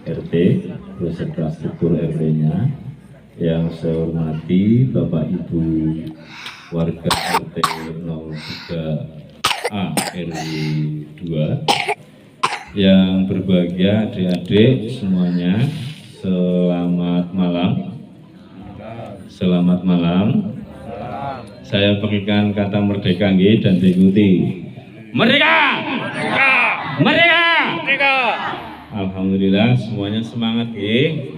RT beserta struktur RT-nya. Yang saya hormati Bapak Ibu warga RT 03A RW 2, yang berbahagia adik-adik semuanya, selamat malam. Selamat malam. Saya berikan kata merdeka nggih dan diikuti. Merdeka! Merdeka! Merdeka! Merdeka! Alhamdulillah semuanya semangat nggih.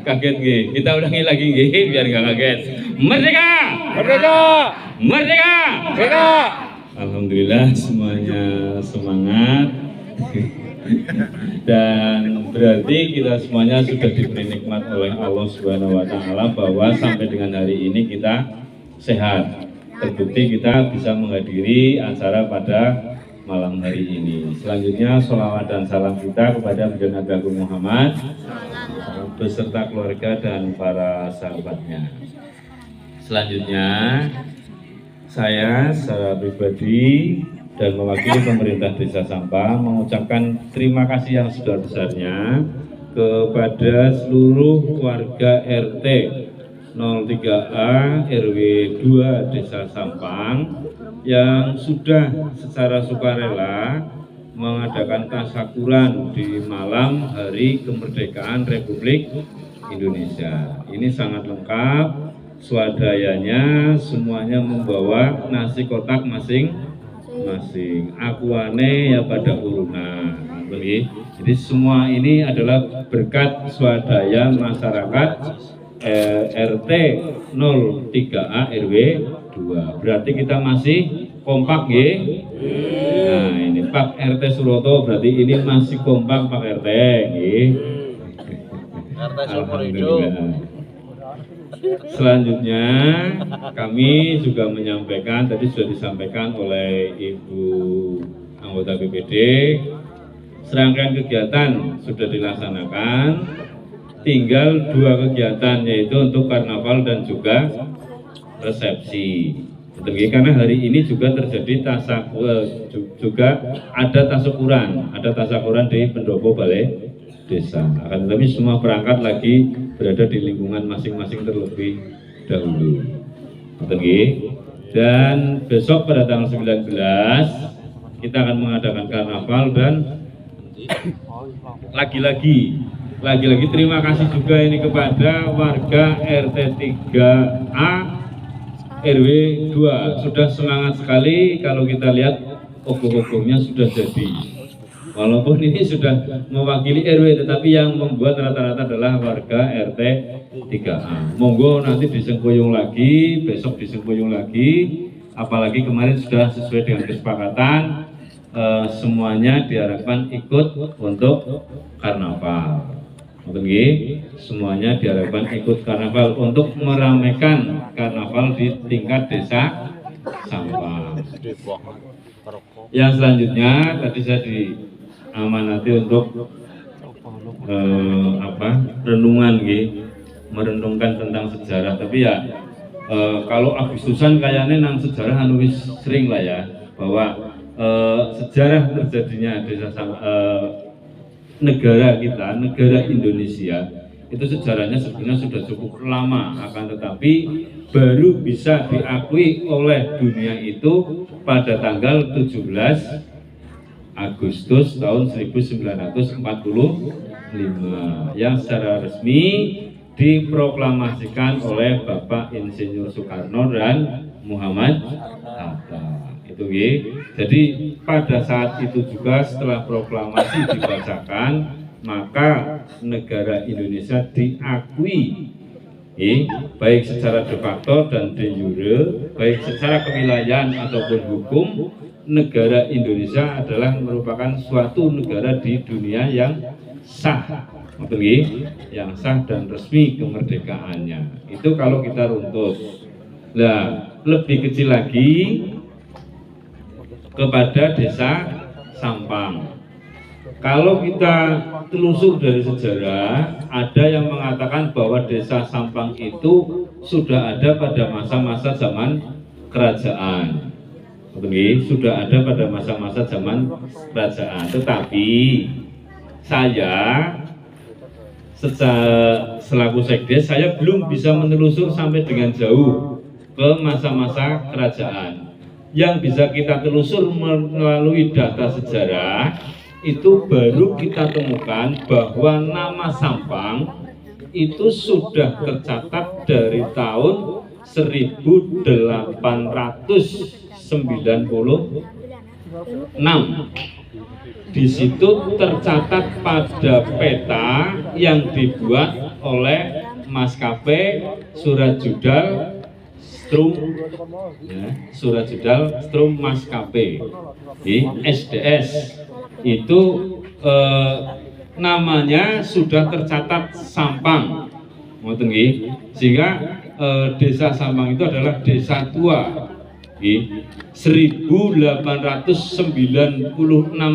Kaget nggih. Kita ulangi lagi nggih biar nggak kaget. Merdeka! Merdeka! Merdeka! Merdeka! Alhamdulillah semuanya semangat. Dan berarti kita semuanya sudah diberi nikmat oleh Allah Subhanahu wa taala bahwa sampai dengan hari ini kita sehat. Terbukti kita bisa menghadiri acara pada malam hari ini. Selanjutnya sholawat dan salam kita kepada Baginda Agung Muhammad beserta keluarga dan para sahabatnya. Selanjutnya saya secara pribadi dan mewakili pemerintah Desa Sampang mengucapkan terima kasih yang sebesar-besarnya kepada seluruh warga RT 03A RW 2 Desa Sampang yang sudah secara sukarela mengadakan tasyakuran di malam Hari Kemerdekaan Republik Indonesia. Ini sangat lengkap, swadayanya semuanya membawa nasi kotak masing-masing, akuane ya pada urunan. Jadi semua ini adalah berkat swadaya masyarakat RT 03A RW 2. Berarti kita masih kompak nggih. Nah, ini Pak RT Suroto berarti ini masih kompak Pak RT nggih. Alhamdulillah. Selanjutnya kami juga menyampaikan, tadi sudah disampaikan oleh Ibu anggota BPD, serangkaian kegiatan sudah dilaksanakan, tinggal 2 kegiatan yaitu untuk karnaval dan juga resepsi. Karena hari ini juga terjadi juga ada tasyakuran di pendopo balai desa. Akan tetapi semua perangkat lagi berada di lingkungan masing-masing terlebih dahulu. Dan besok pada tanggal 19 kita akan mengadakan karnaval dan lagi-lagi terima kasih juga ini kepada warga RT 3A RW 2. Sudah semangat sekali kalau kita lihat ogoh-ogohnya sudah jadi. Walaupun ini sudah mewakili RW, tetapi yang membuat rata-rata adalah warga RT 3A. Monggo nanti disengkuyung lagi, besok disengkuyung lagi. Apalagi kemarin sudah sesuai dengan kesepakatan, semuanya diharapkan ikut untuk karnaval. Semuanya diharapkan ikut karnaval untuk meramaikan karnaval di tingkat desa Sampang. Yang selanjutnya tadi saya diamanati untuk renungan, merenungkan tentang sejarah. Tapi ya kalau Agustusan kayaknya nang sejarah wis sering lah ya, bahwa sejarah terjadinya desa negara kita, negara Indonesia itu sejarahnya sebenarnya sudah cukup lama, akan tetapi baru bisa diakui oleh dunia itu pada tanggal 17 Agustus tahun 1945 yang secara resmi diproklamasikan oleh Bapak Insinyur Soekarno dan Muhammad Hatta. Jadi pada saat itu juga setelah proklamasi dibacakan, maka negara Indonesia diakui baik secara de facto dan de jure, baik secara kewilayahan ataupun hukum. Negara Indonesia adalah merupakan suatu negara di dunia yang sah, yang sah dan resmi kemerdekaannya. Itu kalau kita runtut. Nah, lebih kecil lagi kepada desa Sampang. Kalau kita telusur dari sejarah, ada yang mengatakan bahwa desa Sampang itu sudah ada pada masa-masa zaman kerajaan. Sudah ada pada masa-masa zaman kerajaan. Tetapi saya selaku sekdes, saya belum bisa menelusur sampai dengan jauh ke masa-masa kerajaan. Yang bisa kita telusur melalui data sejarah itu baru kita temukan bahwa nama Sampang itu sudah tercatat dari tahun 1896. Di situ tercatat pada peta yang dibuat oleh maskapai Surajudal Strum Maskapai di SDS itu namanya sudah tercatat Sampang, sehingga desa Sampang itu adalah desa tua. 1896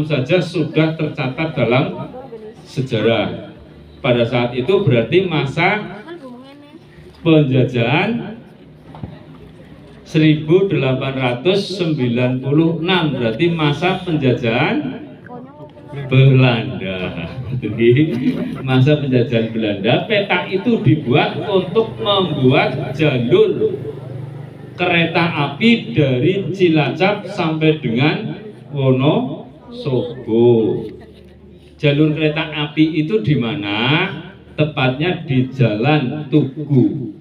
saja sudah tercatat dalam sejarah. Pada saat itu berarti masa penjajahan 1896, berarti masa penjajahan Belanda. Masa penjajahan Belanda. Peta itu dibuat untuk membuat jalur kereta api dari Cilacap sampai dengan Wonosobo. Jalur kereta api itu di mana? Tepatnya di Jalan Tugu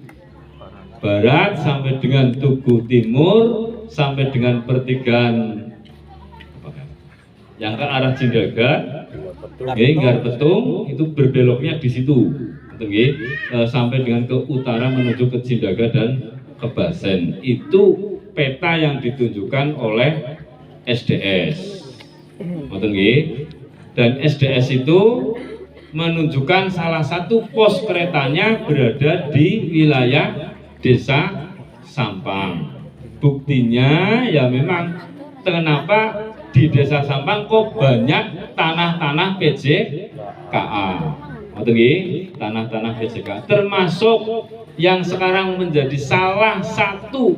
Barat sampai dengan Tugu Timur sampai dengan pertigaan yang ke arah Cindaga, Garpetung itu berbeloknya di situ, sampai dengan ke utara menuju ke Cindaga dan ke Basen. Itu peta yang ditunjukkan oleh SDS, dan SDS itu menunjukkan salah satu pos keretanya berada di wilayah desa Sampang. Buktinya ya memang kenapa di desa Sampang kok banyak tanah-tanah PJKA, tanah-tanah PJKA, termasuk yang sekarang menjadi salah satu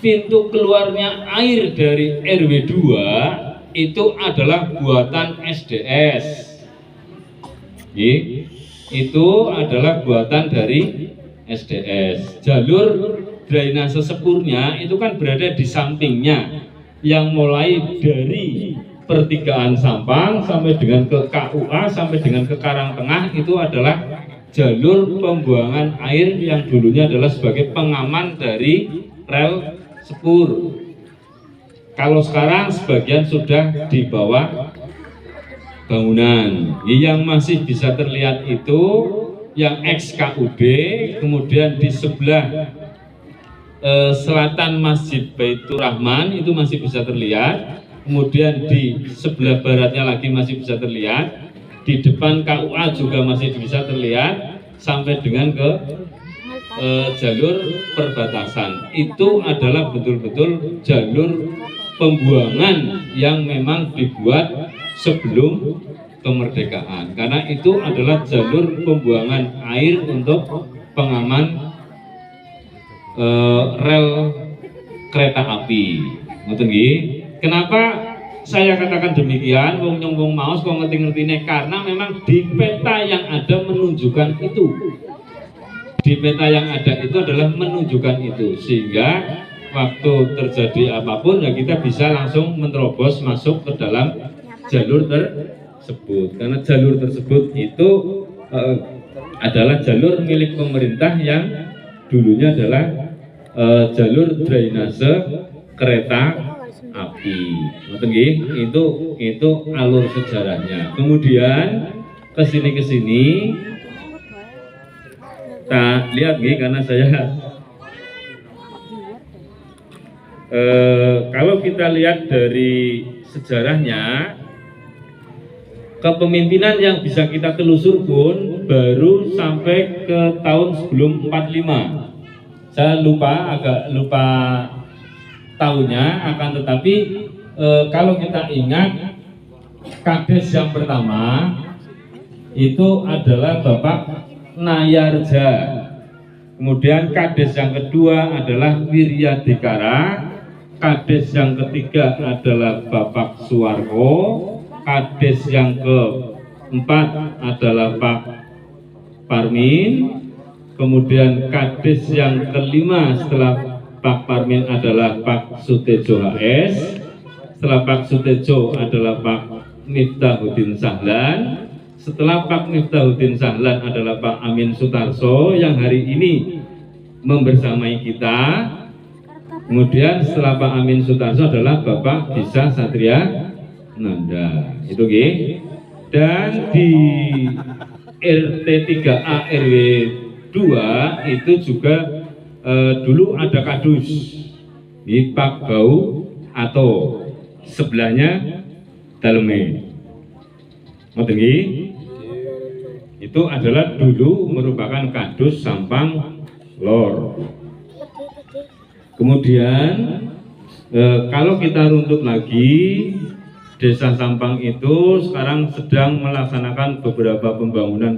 pintu keluarnya air dari RW 2 itu adalah buatan SDS. Itu adalah buatan dari SDS. Jalur drainase sepurnya itu kan berada di sampingnya, yang mulai dari pertigaan Sampang sampai dengan ke KUA sampai dengan ke Karangtengah itu adalah jalur pembuangan air yang dulunya adalah sebagai pengaman dari rel sepur. Kalau sekarang sebagian sudah di bawah bangunan. Yang masih bisa terlihat itu yang ex-KUD, kemudian di sebelah selatan Masjid Baitur Rahman itu masih bisa terlihat, kemudian di sebelah baratnya lagi masih bisa terlihat, di depan KUA juga masih bisa terlihat, sampai dengan ke jalur perbatasan. Itu adalah betul-betul jalur pembuangan yang memang dibuat sebelum kemerdekaan, karena itu adalah jalur pembuangan air untuk pengaman rel kereta api. Kenapa saya katakan demikian? Wong nyong maos kok ngerti-ngertine, karena memang di peta yang ada menunjukkan itu. Di peta yang ada itu adalah menunjukkan itu, sehingga waktu terjadi apapun ya kita bisa langsung menerobos masuk ke dalam jalur tersebut, karena jalur tersebut itu adalah jalur milik pemerintah yang dulunya adalah jalur drainase kereta api. Itu alur sejarahnya. Kemudian kesini kita lihat karena saya kalau kita lihat dari sejarahnya, kepemimpinan yang bisa kita telusur pun baru sampai ke tahun sebelum 45. Saya agak lupa tahunnya, akan tetapi kalau kita ingat kades yang pertama itu adalah Bapak Nayarja, kemudian kades yang kedua adalah Wiryadikara, kades yang ketiga adalah Bapak Suwarko, Kades yang keempat adalah Pak Parmin. Kemudian Kades yang kelima setelah Pak Parmin adalah Pak Sutejo HS. Setelah Pak Sutejo adalah Pak Miftahuddin Sahlan. Setelah Pak Miftahuddin Sahlan adalah Pak Amin Sutarso yang hari ini membersamai kita. Kemudian setelah Pak Amin Sutarso adalah Bapak Bisa Satria Nanda. Itu G. Dan di RT 3A RW 2 itu juga dulu ada kadus di Pak Bau atau sebelahnya Daleme. Itu adalah dulu merupakan kadus Sampang Lor. Kemudian kalau kita runtut lagi, Desa Sampang itu sekarang sedang melaksanakan beberapa pembangunan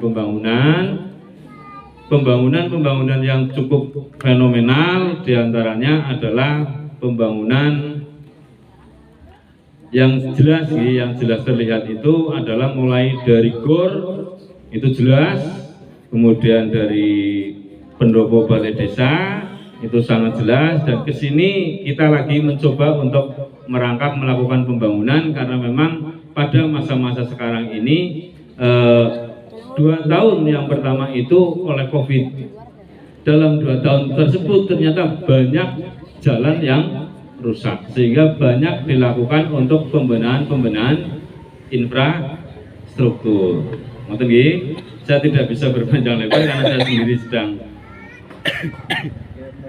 yang cukup fenomenal. Diantaranya adalah pembangunan yang jelas terlihat itu adalah mulai dari GOR itu jelas, kemudian dari pendopo balai desa itu sangat jelas, dan kesini kita lagi mencoba untuk merangkap melakukan pembangunan karena memang pada masa-masa sekarang ini 2 tahun yang pertama itu oleh COVID. Dalam 2 tahun tersebut ternyata banyak jalan yang rusak, sehingga banyak dilakukan untuk pembenahan infrastruktur. Saya tidak bisa berpanjang lebar karena saya sendiri sedang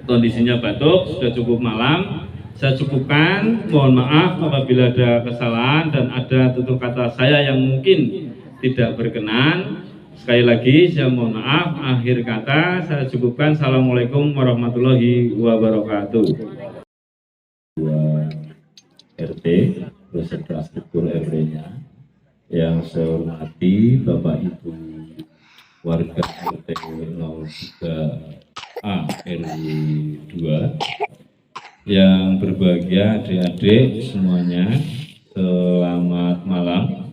kondisinya batuk, sudah cukup malam. Saya cukupkan, mohon maaf apabila ada kesalahan dan ada tutur kata saya yang mungkin tidak berkenan. Sekali lagi saya mohon maaf, akhir kata saya cukupkan. Assalamualaikum warahmatullahi wabarakatuh. RT beserta struktur RW-nya yang saya hormati Bapak Ibu warga RT 03A RW 2, yang berbahagia adik-adik semuanya, selamat malam.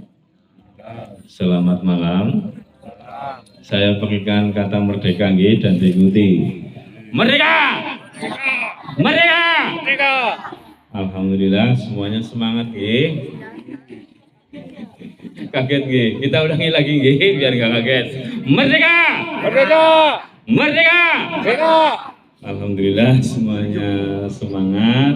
Selamat malam. Saya berikan kata merdeka nggih dan diikuti. Merdeka! Merdeka! Merdeka! Alhamdulillah semuanya semangat nggih. Kaget nggih. Kita ulangi lagi nggih biar nggak kaget. Merdeka! Merdeka! Merdeka! Merdeka! Alhamdulillah semuanya semangat.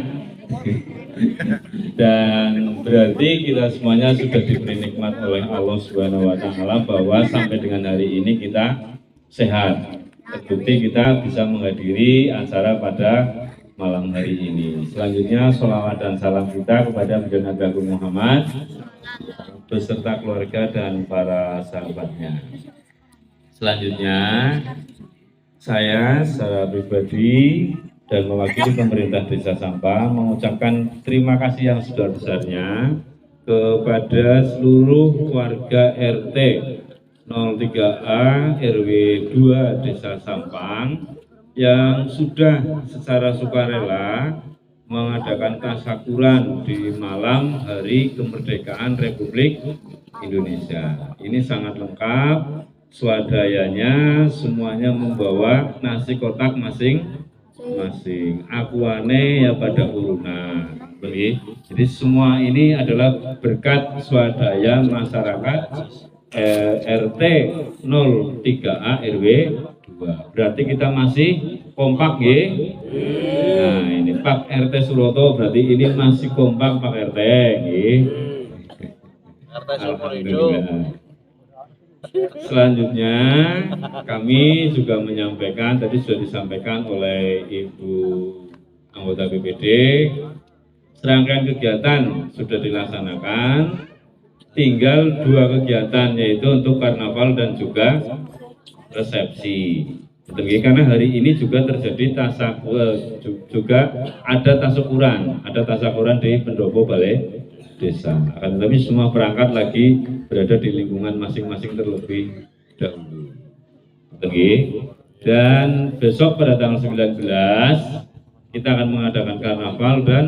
Dan berarti kita semuanya sudah diberi nikmat oleh Allah Subhanahu wa Ta'ala bahwa sampai dengan hari ini kita sehat. Terbukti kita bisa menghadiri acara pada malam hari ini. Selanjutnya sholawat dan salam kita kepada Baginda Agung Muhammad beserta keluarga dan para sahabatnya. Selanjutnya saya secara pribadi dan mewakili pemerintah Desa Sampang mengucapkan terima kasih yang sebesar-besarnya kepada seluruh warga RT 03A RW 2 Desa Sampang yang sudah secara sukarela mengadakan tasyakuran di malam hari kemerdekaan Republik Indonesia. Ini sangat lengkap, swadayanya semuanya membawa nasi kotak masing-masing, akuane ya pada urunan. Jadi semua ini adalah berkat swadaya masyarakat RT 03A RW 2. Berarti kita masih kompak ya. Nah ini Pak RT Suroto berarti ini masih kompak Pak RT ya. Alhamdulillah. Selanjutnya kami juga menyampaikan, tadi sudah disampaikan oleh Ibu anggota BPD, serangkaian kegiatan sudah dilaksanakan, tinggal 2 kegiatan yaitu untuk karnaval dan juga resepsi. Karena hari ini juga terjadi juga ada tasyakuran di pendopo balai desa. Akan tetapi semua perangkat lagi berada di lingkungan masing-masing terlebih dahulu. Dan besok pada tanggal 19 kita akan mengadakan karnaval dan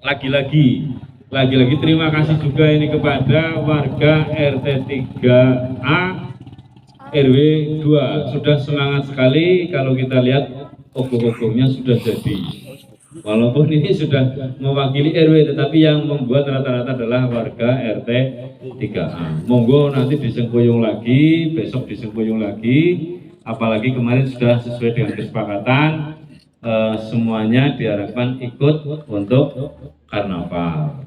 lagi-lagi Lagi-lagi terima kasih juga ini kepada warga RT 3A RW 2. Sudah semangat sekali kalau kita lihat obong-obongnya sudah jadi. Walaupun ini sudah mewakili RW, tetapi yang membuat rata-rata adalah warga RT 3A. Monggo nanti disengkuyung lagi, besok disengkuyung lagi. Apalagi kemarin sudah sesuai dengan kesepakatan, semuanya diharapkan ikut untuk karnaval.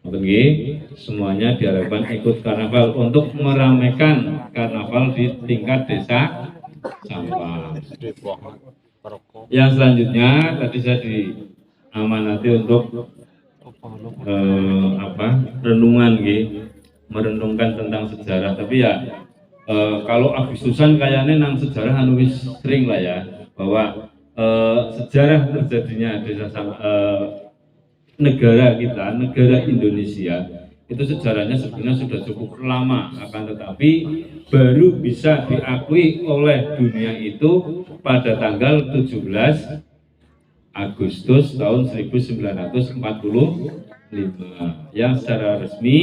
Oke, semuanya diharapkan ikut karnaval untuk meramaikan karnaval di tingkat desa Sampang. Yang selanjutnya tadi saya diamanati untuk renungan, merenungkan tentang sejarah. Tapi ya kalau Agustusan kayaknya nang sejarah wis sering lah ya, bahwa sejarah terjadinya desa negara kita, negara Indonesia itu sejarahnya sebenarnya sudah cukup lama, akan tetapi baru bisa diakui oleh dunia itu pada tanggal 17 Agustus tahun 1945 yang secara resmi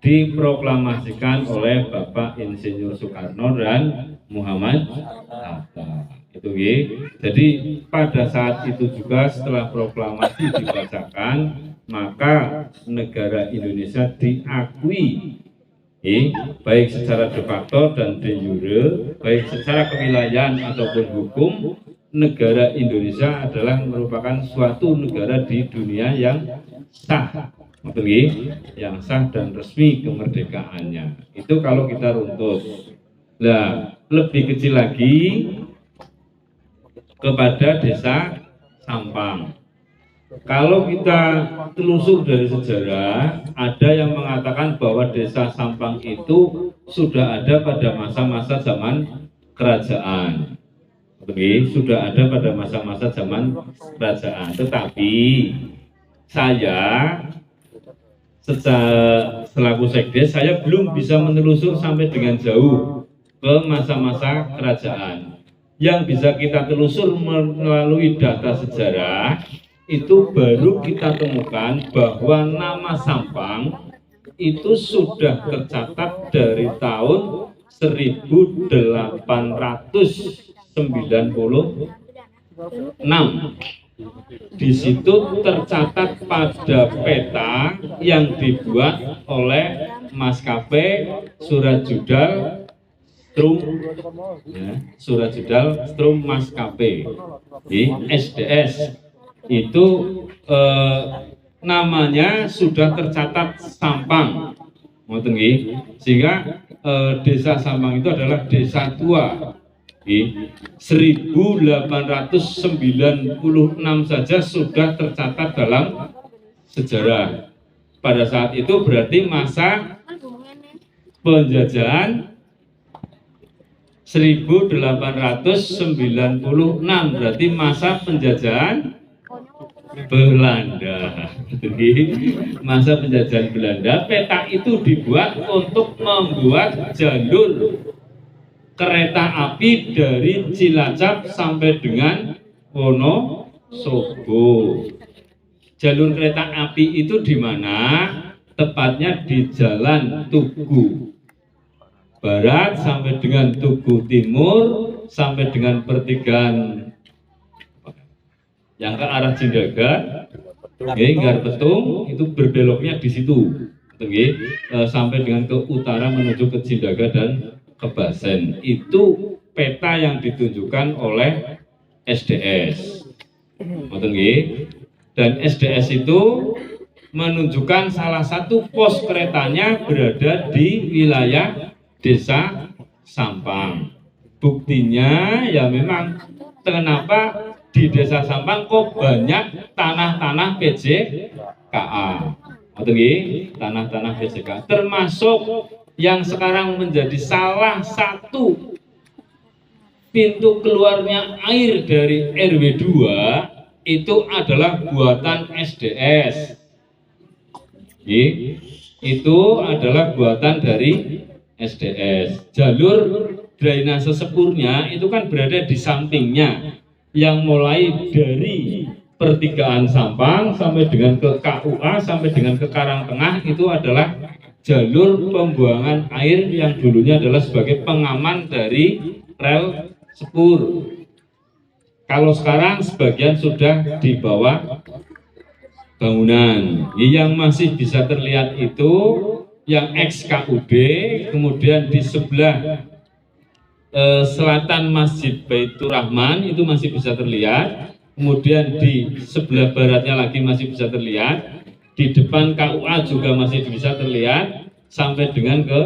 diproklamasikan oleh Bapak Insinyur Soekarno dan Muhammad Hatta. Itu jadi pada saat itu juga setelah proklamasi dibacakan, maka negara Indonesia diakui baik secara de facto dan de jure, baik secara kewilayahan ataupun hukum. Negara Indonesia adalah merupakan suatu negara di dunia yang sah, yang sah dan resmi kemerdekaannya. Itu kalau kita runtut. Nah, lebih kecil lagi kepada desa Sampang. Kalau kita telusur dari sejarah, ada yang mengatakan bahwa desa Sampang itu sudah ada pada masa-masa zaman kerajaan. Sudah ada pada masa-masa zaman kerajaan. Tetapi saya selaku sekdes, saya belum bisa menelusur sampai dengan jauh ke masa-masa kerajaan. Yang bisa kita telusur melalui data sejarah itu baru kita temukan bahwa nama Sampang itu sudah tercatat dari tahun 1896. Di situ tercatat pada peta yang dibuat oleh maskapai Surat Judal Strum Maskapai SDS itu namanya sudah tercatat Sampang, sehingga desa Sampang itu adalah desa tua. 1896 saja sudah tercatat dalam sejarah. Pada saat itu berarti masa penjajahan 1896, berarti masa penjajahan Belanda. Masa penjajahan Belanda. Peta itu dibuat untuk membuat jalur kereta api dari Cilacap sampai dengan Wonosobo. Jalur kereta api itu di mana? Tepatnya di Jalan Tugu Barat sampai dengan Tugu Timur sampai dengan pertigaan yang ke arah Cindaga, Garpetung itu berbeloknya di situ, sampai dengan ke utara menuju ke Cindaga dan ke Basen. Itu peta yang ditunjukkan oleh SDS. Dan SDS itu menunjukkan salah satu pos keretanya berada di wilayah desa Sampang. Buktinya ya memang kenapa di desa Sampang kok banyak tanah-tanah PJKA. Tanah-tanah PJKA termasuk yang sekarang menjadi salah satu pintu keluarnya air dari RW 2 itu adalah buatan SDS. Itu adalah buatan dari SDS. Jalur drainase sepurnya itu kan berada di sampingnya, yang mulai dari pertigaan Sampang sampai dengan ke KUA sampai dengan ke Karangtengah itu adalah jalur pembuangan air yang dulunya adalah sebagai pengaman dari rel sepur. Kalau sekarang sebagian sudah di bawah bangunan. Yang masih bisa terlihat itu yang ex-KUB, kemudian di sebelah selatan Masjid Baitur Rahman itu masih bisa terlihat, kemudian di sebelah baratnya lagi masih bisa terlihat, di depan KUA juga masih bisa terlihat sampai dengan ke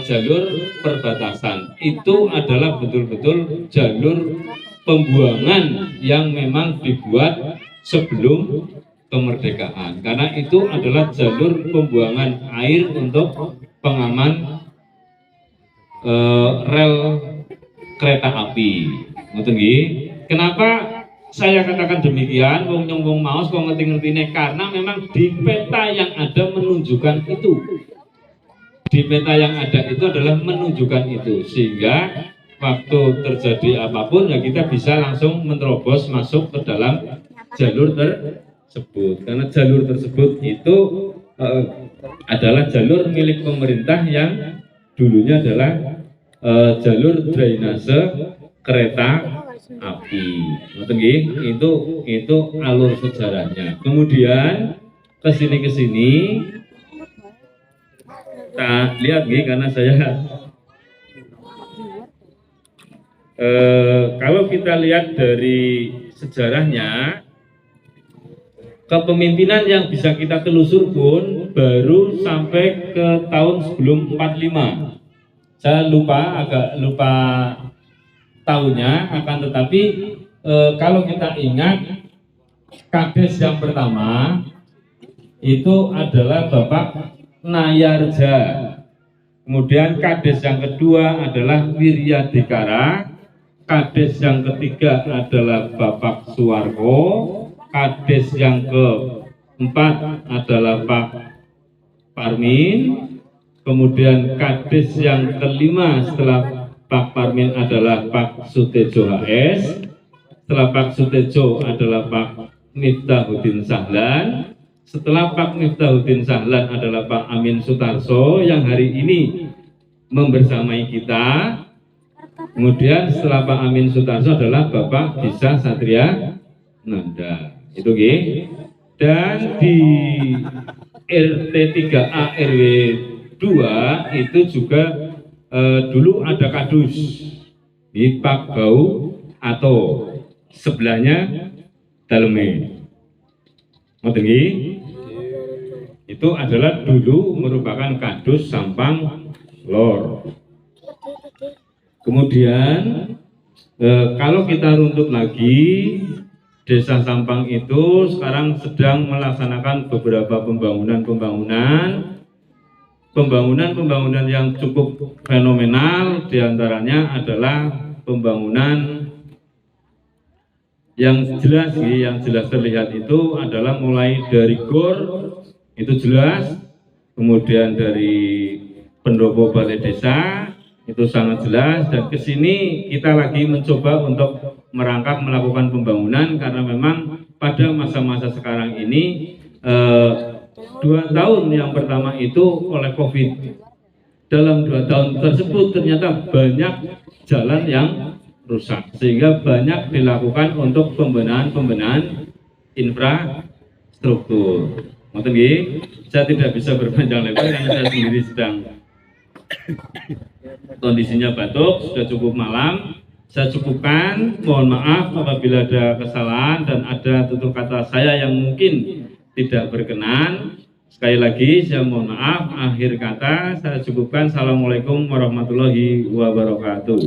jalur perbatasan. Itu adalah betul-betul jalur pembuangan yang memang dibuat sebelum kemerdekaan, karena itu adalah jalur pembuangan air untuk pengaman rel kereta api. Kenapa saya katakan demikian? Wong nyong maos kok ngerti-ngertine, karena memang di peta yang ada menunjukkan itu. Di peta yang ada itu adalah menunjukkan itu, sehingga waktu terjadi apapun ya kita bisa langsung menerobos masuk ke dalam jalur tersebut, karena jalur tersebut itu adalah jalur milik pemerintah yang dulunya adalah jalur drainase kereta api. Itu alur sejarahnya. Kemudian kesini kita lihat karena saya kalau kita lihat dari sejarahnya, kepemimpinan yang bisa kita telusur pun baru sampai ke tahun sebelum 45. Saya agak lupa tahunnya, akan tetapi kalau kita ingat kades yang pertama itu adalah Bapak Nayarja. Kemudian kades yang kedua adalah Wiryadikara. Kades yang ketiga adalah Bapak Suwarko. Kades yang keempat adalah Pak Parmin. Kemudian kades yang kelima setelah Pak Parmin adalah Pak Sutejo HS. Setelah Pak Sutejo adalah Pak Miftahuddin Sahlan. Setelah Pak Miftahuddin Sahlan adalah Pak Amin Sutarso yang hari ini membersamai kita. Kemudian setelah Pak Amin Sutarso adalah Bapak Bisa Satria Nanda. Itu dan di RT 3A RW 2 itu juga dulu ada kadus di Pak Bau atau sebelahnya Daleme. Itu adalah dulu merupakan kadus Sampang Lor. Kemudian kalau kita runtut lagi, Desa Sampang itu sekarang sedang melaksanakan beberapa pembangunan yang cukup fenomenal. Diantaranya adalah pembangunan yang jelas terlihat itu adalah mulai dari GOR itu jelas, kemudian dari pendopo balai desa itu sangat jelas, dan kesini kita lagi mencoba untuk merangkap melakukan pembangunan karena memang pada masa-masa sekarang ini 2 tahun yang pertama itu oleh COVID. Dalam 2 tahun tersebut ternyata banyak jalan yang rusak, sehingga banyak dilakukan untuk pembenahan infrastruktur. Saya tidak bisa berpanjang lebar karena saya sendiri sedang kondisinya batuk, sudah cukup malam. Saya cukupkan, mohon maaf apabila ada kesalahan dan ada tutur kata saya yang mungkin tidak berkenan. Sekali lagi saya mohon maaf, akhir kata saya cukupkan. Assalamualaikum warahmatullahi wabarakatuh.